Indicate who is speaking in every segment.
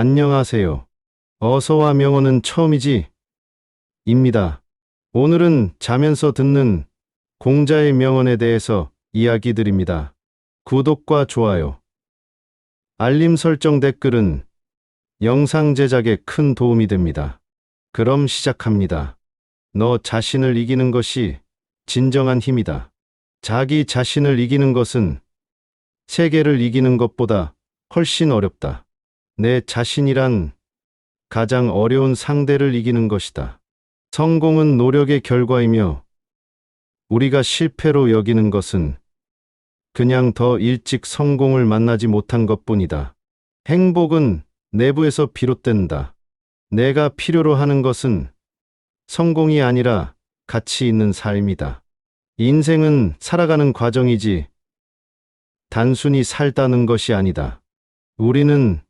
Speaker 1: 안녕하세요. 어서와 명언은 처음이지? 입니다. 오늘은 자면서 듣는 공자의 명언에 대해서 이야기 드립니다. 구독과 좋아요, 알림 설정 댓글은 영상 제작에 큰 도움이 됩니다. 그럼 시작합니다. 너 자신을 이기는 것이 진정한 힘이다. 자기 자신을 이기는 것은 세계를 이기는 것보다 훨씬 어렵다. 내 자신이란 가장 어려운 상대를 이기는 것이다. 성공은 노력의 결과이며 우리가 실패로 여기는 것은 그냥 더 일찍 성공을 만나지 못한 것뿐이다. 행복은 내부에서 비롯된다. 내가 필요로 하는 것은 성공이 아니라 가치 있는 삶이다. 인생은 살아가는 과정이지 단순히 살다는 것이 아니다. 우리는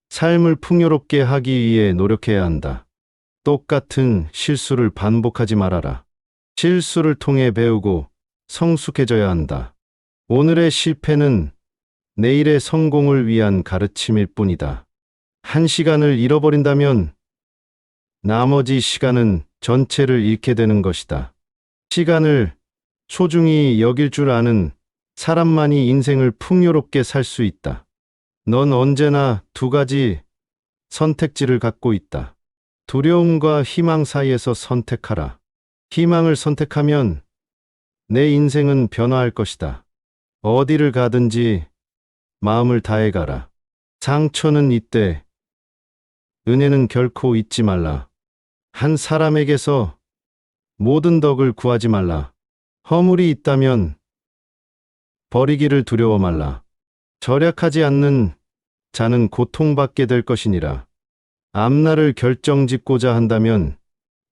Speaker 1: 삶을 풍요롭게 하기 위해 노력해야 한다. 똑같은 실수를 반복하지 말아라. 실수를 통해 배우고 성숙해져야 한다. 오늘의 실패는 내일의 성공을 위한 가르침일 뿐이다. 한 시간을 잃어버린다면 나머지 시간은 전체를 잃게 되는 것이다. 시간을 소중히 여길 줄 아는 사람만이 인생을 풍요롭게 살 수 있다. 넌 언제나 두 가지 선택지를 갖고 있다. 두려움과 희망 사이에서 선택하라. 희망을 선택하면 내 인생은 변화할 것이다. 어디를 가든지 마음을 다해 가라. 상처는 있대. 은혜는 결코 잊지 말라. 한 사람에게서 모든 덕을 구하지 말라. 허물이 있다면 버리기를 두려워 말라. 절약하지 않는 자는 고통받게 될 것이니라. 앞날을 결정짓고자 한다면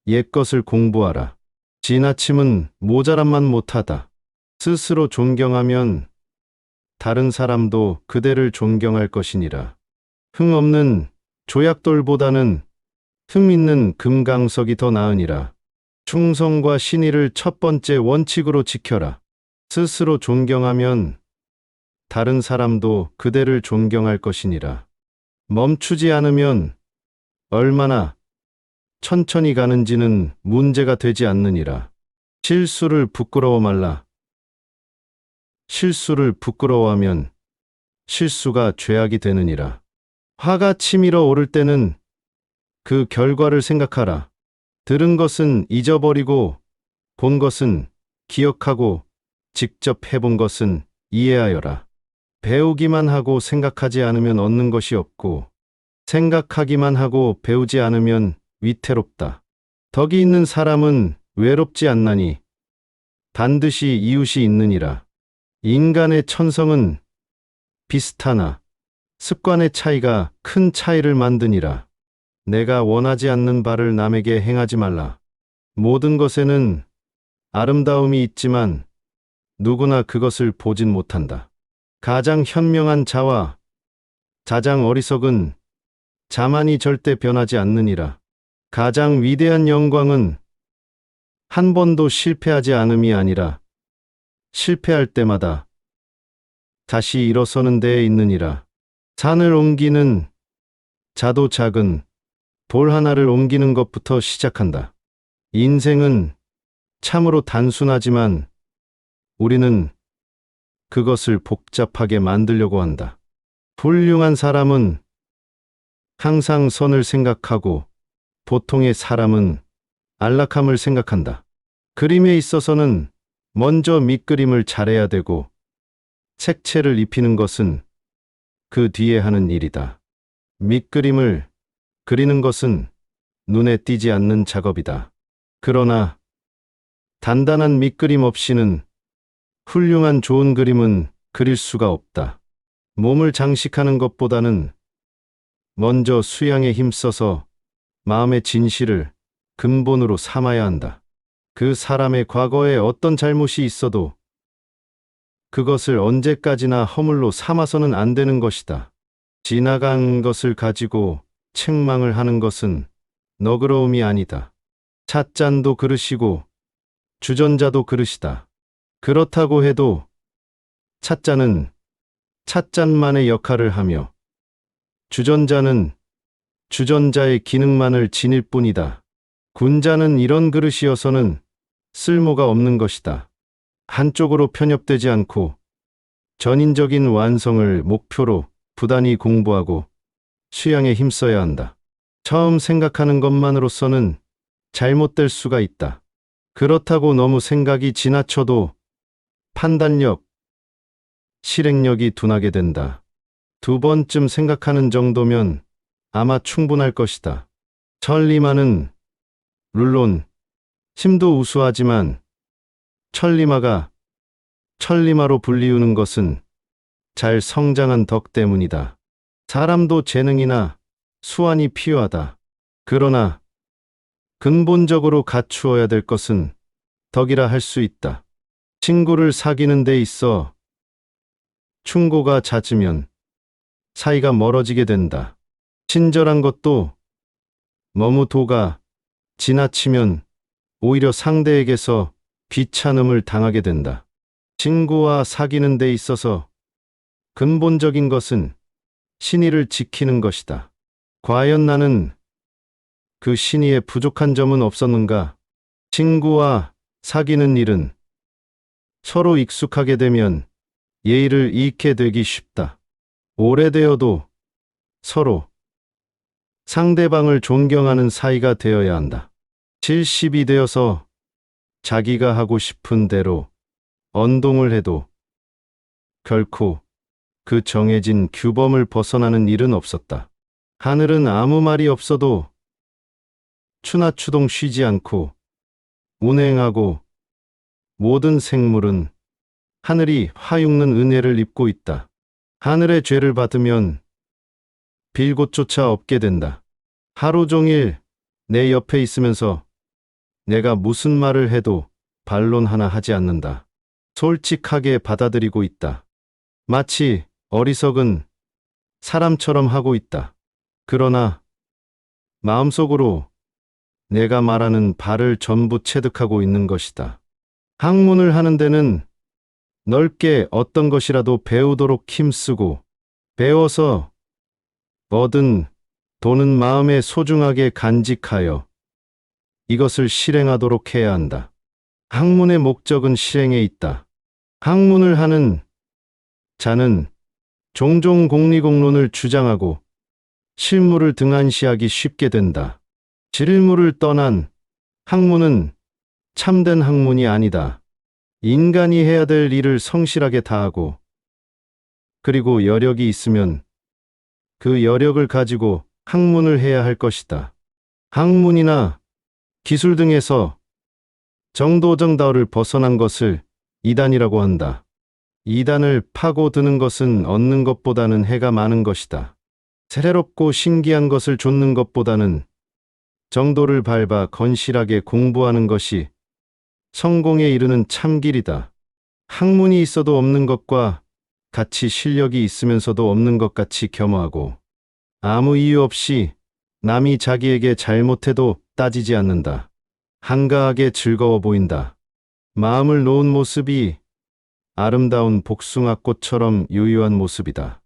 Speaker 1: 옛것을 공부하라. 지나침은 모자람만 못하다. 스스로 존경하면 다른 사람도 그대를 존경할 것이니라. 흥 없는 조약돌보다는 흠 있는 금강석이 더 나으니라. 충성과 신의를 첫 번째 원칙으로 지켜라. 스스로 존경하면 다른 사람도 그대를 존경할 것이니라. 멈추지 않으면 얼마나 천천히 가는지는 문제가 되지 않느니라. 실수를 부끄러워 말라. 실수를 부끄러워하면 실수가 죄악이 되느니라. 화가 치밀어 오를 때는 그 결과를 생각하라. 들은 것은 잊어버리고 본 것은 기억하고 직접 해본 것은 이해하여라. 배우기만 하고 생각하지 않으면 얻는 것이 없고 생각하기만 하고 배우지 않으면 위태롭다. 덕이 있는 사람은 외롭지 않나니 반드시 이웃이 있느니라. 인간의 천성은 비슷하나 습관의 차이가 큰 차이를 만드니라. 내가 원하지 않는 바를 남에게 행하지 말라. 모든 것에는 아름다움이 있지만 누구나 그것을 보진 못한다. 가장 현명한 자와 가장 어리석은 자만이 절대 변하지 않느니라. 가장 위대한 영광은 한 번도 실패하지 않음이 아니라 실패할 때마다 다시 일어서는 데에 있느니라. 산을 옮기는 자도 작은 돌 하나를 옮기는 것부터 시작한다. 인생은 참으로 단순하지만 우리는 그것을 복잡하게 만들려고 한다. 훌륭한 사람은 항상 선을 생각하고 보통의 사람은 안락함을 생각한다. 그림에 있어서는 먼저 밑그림을 잘해야 되고 색채를 입히는 것은 그 뒤에 하는 일이다. 밑그림을 그리는 것은 눈에 띄지 않는 작업이다. 그러나 단단한 밑그림 없이는 훌륭한 좋은 그림은 그릴 수가 없다. 몸을 장식하는 것보다는 먼저 수양에 힘써서 마음의 진실을 근본으로 삼아야 한다. 그 사람의 과거에 어떤 잘못이 있어도 그것을 언제까지나 허물로 삼아서는 안 되는 것이다. 지나간 것을 가지고 책망을 하는 것은 너그러움이 아니다. 찻잔도 그릇이고 주전자도 그릇이다. 그렇다고 해도 찻잔은 찻잔만의 역할을 하며 주전자는 주전자의 기능만을 지닐 뿐이다. 군자는 이런 그릇이어서는 쓸모가 없는 것이다. 한쪽으로 편협되지 않고 전인적인 완성을 목표로 부단히 공부하고 수양에 힘써야 한다. 처음 생각하는 것만으로서는 잘못될 수가 있다. 그렇다고 너무 생각이 지나쳐도 판단력, 실행력이 둔하게 된다. 두 번쯤 생각하는 정도면 아마 충분할 것이다. 천리마는 물론 힘도 우수하지만 천리마가 천리마로 불리우는 것은 잘 성장한 덕 때문이다. 사람도 재능이나 수완이 필요하다. 그러나 근본적으로 갖추어야 될 것은 덕이라 할 수 있다. 친구를 사귀는 데 있어 충고가 잦으면 사이가 멀어지게 된다. 친절한 것도 너무 도가 지나치면 오히려 상대에게서 귀찮음을 당하게 된다. 친구와 사귀는 데 있어서 근본적인 것은 신의를 지키는 것이다. 과연 나는 그 신의에 부족한 점은 없었는가? 친구와 사귀는 일은 서로 익숙하게 되면 예의를 잃게 되기 쉽다. 오래되어도 서로 상대방을 존경하는 사이가 되어야 한다. 70이 되어서 자기가 하고 싶은 대로 언동을 해도 결코 그 정해진 규범을 벗어나는 일은 없었다. 하늘은 아무 말이 없어도 추나추동 쉬지 않고 운행하고 모든 생물은 하늘이 화육는 은혜를 입고 있다. 하늘의 죄를 받으면 빌 곳조차 없게 된다. 하루 종일 내 옆에 있으면서 내가 무슨 말을 해도 반론 하나 하지 않는다. 솔직하게 받아들이고 있다. 마치 어리석은 사람처럼 하고 있다. 그러나 마음속으로 내가 말하는 바를 전부 체득하고 있는 것이다. 학문을 하는 데는 넓게 어떤 것이라도 배우도록 힘쓰고 배워서 얻은 돈은 마음에 소중하게 간직하여 이것을 실행하도록 해야 한다. 학문의 목적은 실행에 있다. 학문을 하는 자는 종종 공리공론을 주장하고 실무를 등한시하기 쉽게 된다. 실무를 떠난 학문은 참된 학문이 아니다. 인간이 해야 될 일을 성실하게 다하고 그리고 여력이 있으면 그 여력을 가지고 학문을 해야 할 것이다. 학문이나 기술 등에서 정도정다를 벗어난 것을 이단이라고 한다. 이단을 파고드는 것은 얻는 것보다는 해가 많은 것이다. 새롭고 신기한 것을 좇는 것보다는 정도를 밟아 건실하게 공부하는 것이 성공에 이르는 참길이다. 학문이 있어도 없는 것과 같이 실력이 있으면서도 없는 것 같이 겸허하고 아무 이유 없이 남이 자기에게 잘못해도 따지지 않는다. 한가하게 즐거워 보인다. 마음을 놓은 모습이 아름다운 복숭아꽃처럼 유유한 모습이다.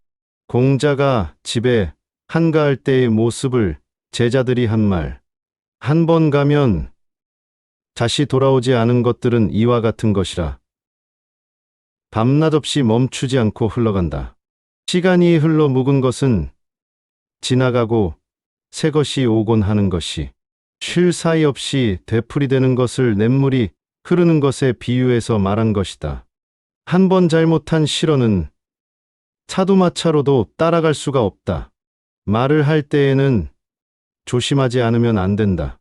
Speaker 1: 공자가 집에 한가할 때의 모습을 제자들이 한 말. 한 번 가면 다시 돌아오지 않은 것들은 이와 같은 것이라. 밤낮 없이 멈추지 않고 흘러간다. 시간이 흘러 묵은 것은 지나가고 새 것이 오곤 하는 것이 쉴 사이 없이 되풀이되는 것을 냇물이 흐르는 것에 비유해서 말한 것이다. 한 번 잘못한 실언은 차두마차로도 따라갈 수가 없다. 말을 할 때에는 조심하지 않으면 안 된다.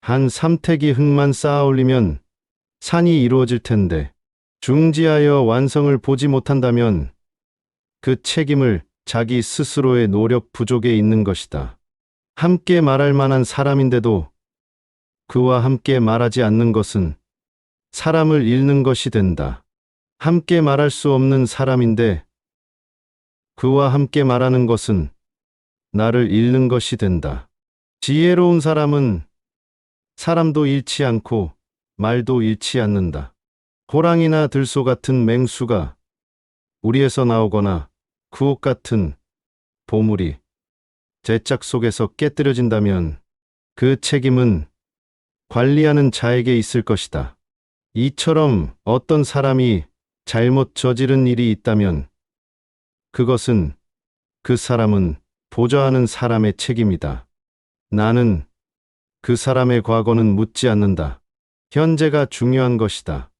Speaker 1: 한 삼택이 흙만 쌓아 올리면 산이 이루어질 텐데 중지하여 완성을 보지 못한다면 그 책임을 자기 스스로의 노력 부족에 있는 것이다. 함께 말할 만한 사람인데도 그와 함께 말하지 않는 것은 사람을 잃는 것이 된다. 함께 말할 수 없는 사람인데 그와 함께 말하는 것은 나를 잃는 것이 된다. 지혜로운 사람은 사람도 잃지 않고 말도 잃지 않는다. 호랑이나 들소 같은 맹수가 우리에서 나오거나 구옥 같은 보물이 제짝 속에서 깨뜨려진다면 그 책임은 관리하는 자에게 있을 것이다. 이처럼 어떤 사람이 잘못 저지른 일이 있다면 그것은 그 사람은 보좌하는 사람의 책임이다. 나는 그 사람의 과거는 묻지 않는다. 현재가 중요한 것이다.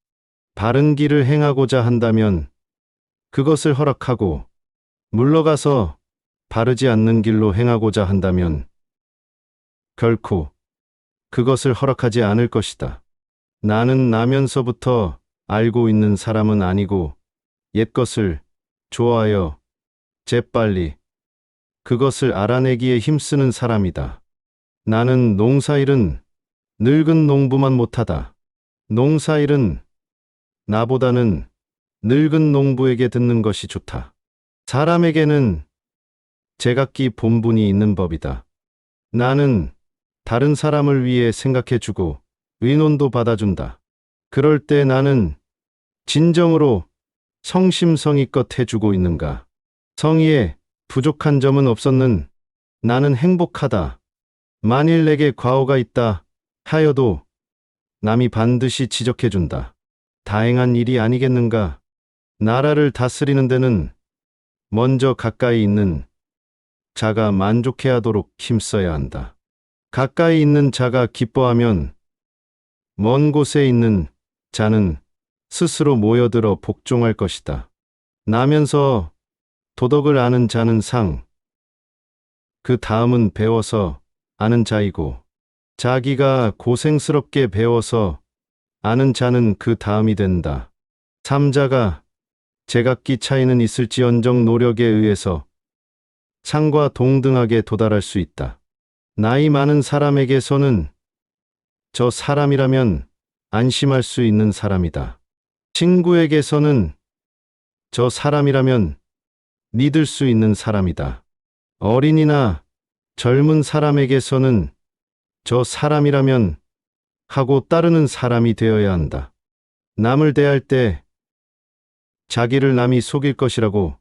Speaker 1: 바른 길을 행하고자 한다면 그것을 허락하고 물러가서 바르지 않는 길로 행하고자 한다면 결코 그것을 허락하지 않을 것이다. 나는 나면서부터 알고 있는 사람은 아니고 옛것을 좋아하여 재빨리 그것을 알아내기에 힘쓰는 사람이다. 나는 농사일은 늙은 농부만 못하다. 농사일은 나보다는 늙은 농부에게 듣는 것이 좋다. 사람에게는 제각기 본분이 있는 법이다. 나는 다른 사람을 위해 생각해주고 의논도 받아준다. 그럴 때 나는 진정으로 성심성의껏 해주고 있는가? 성의에 부족한 점은 없었는 나는 행복하다. 만일 내게 과오가 있다 하여도 남이 반드시 지적해준다. 다행한 일이 아니겠는가? 나라를 다스리는 데는 먼저 가까이 있는 자가 만족해야 하도록 힘써야 한다. 가까이 있는 자가 기뻐하면 먼 곳에 있는 자는 스스로 모여들어 복종할 것이다. 나면서 도덕을 아는 자는 상, 그 다음은 배워서 아는 자이고 자기가 고생스럽게 배워서 아는 자는 그 다음이 된다. 삼자가 제각기 차이는 있을지언정 노력에 의해서 상과 동등하게 도달할 수 있다. 나이 많은 사람에게서는 저 사람이라면 안심할 수 있는 사람이다. 친구에게서는 저 사람이라면 믿을 수 있는 사람이다. 어린이나 젊은 사람에게서는 저 사람이라면 하고 따르는 사람이 되어야 한다. 남을 대할 때 자기를 남이 속일 것이라고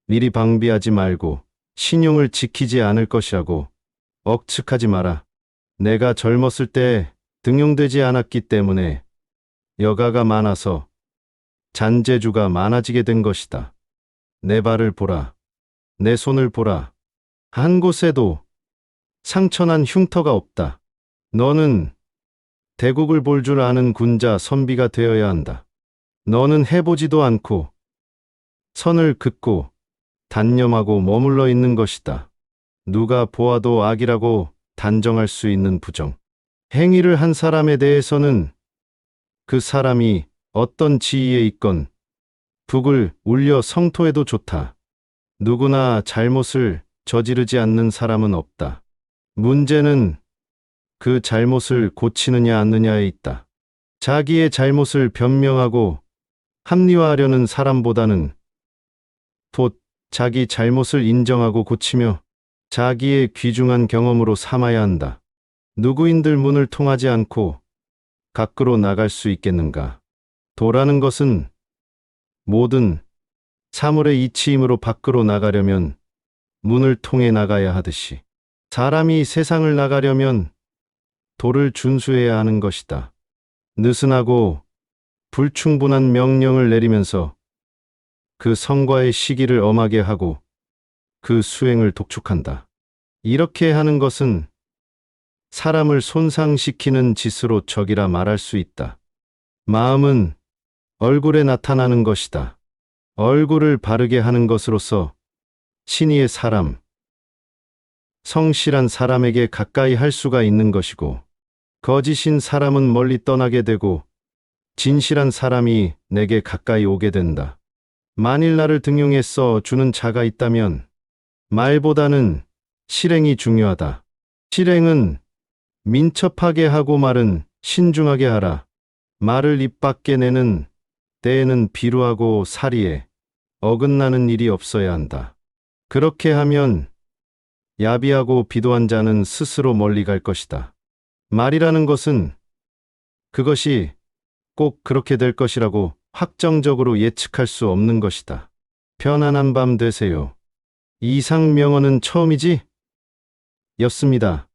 Speaker 1: 미리 방비하지 말고 신용을 지키지 않을 것이라고 억측하지 마라. 내가 젊었을 때 등용되지 않았기 때문에 여가가 많아서 잔재주가 많아지게 된 것이다. 내 발을 보라. 내 손을 보라. 한 곳에도 상처난 흉터가 없다. 너는 대국을 볼 줄 아는 군자 선비가 되어야 한다. 너는 해보지도 않고 선을 긋고 단념하고 머물러 있는 것이다. 누가 보아도 악이라고 단정할 수 있는 부정. 행위를 한 사람에 대해서는 그 사람이 어떤 지위에 있건 북을 울려 성토해도 좋다. 누구나 잘못을 저지르지 않는 사람은 없다. 문제는 그 잘못을 고치느냐 않느냐에 있다. 자기의 잘못을 변명하고 합리화하려는 사람보다는 곧 자기 잘못을 인정하고 고치며 자기의 귀중한 경험으로 삼아야 한다. 누구인들 문을 통하지 않고 밖으로 나갈 수 있겠는가? 도라는 것은 모든 사물의 이치이므로 밖으로 나가려면 문을 통해 나가야 하듯이 사람이 세상을 나가려면 도를 준수해야 하는 것이다. 느슨하고 불충분한 명령을 내리면서 그 성과의 시기를 엄하게 하고 그 수행을 독촉한다. 이렇게 하는 것은 사람을 손상시키는 짓으로 적이라 말할 수 있다. 마음은 얼굴에 나타나는 것이다. 얼굴을 바르게 하는 것으로서 신의의 사람, 성실한 사람에게 가까이 할 수가 있는 것이고 거짓인 사람은 멀리 떠나게 되고 진실한 사람이 내게 가까이 오게 된다. 만일 나를 등용해 써 주는 자가 있다면 말보다는 실행이 중요하다. 실행은 민첩하게 하고 말은 신중하게 하라. 말을 입 밖에 내는 때에는 비루하고 사리에 어긋나는 일이 없어야 한다. 그렇게 하면 야비하고 비도한 자는 스스로 멀리 갈 것이다. 말이라는 것은 그것이 꼭 그렇게 될 것이라고 확정적으로 예측할 수 없는 것이다. 편안한 밤 되세요. 이상명언은 처음이지? 였습니다.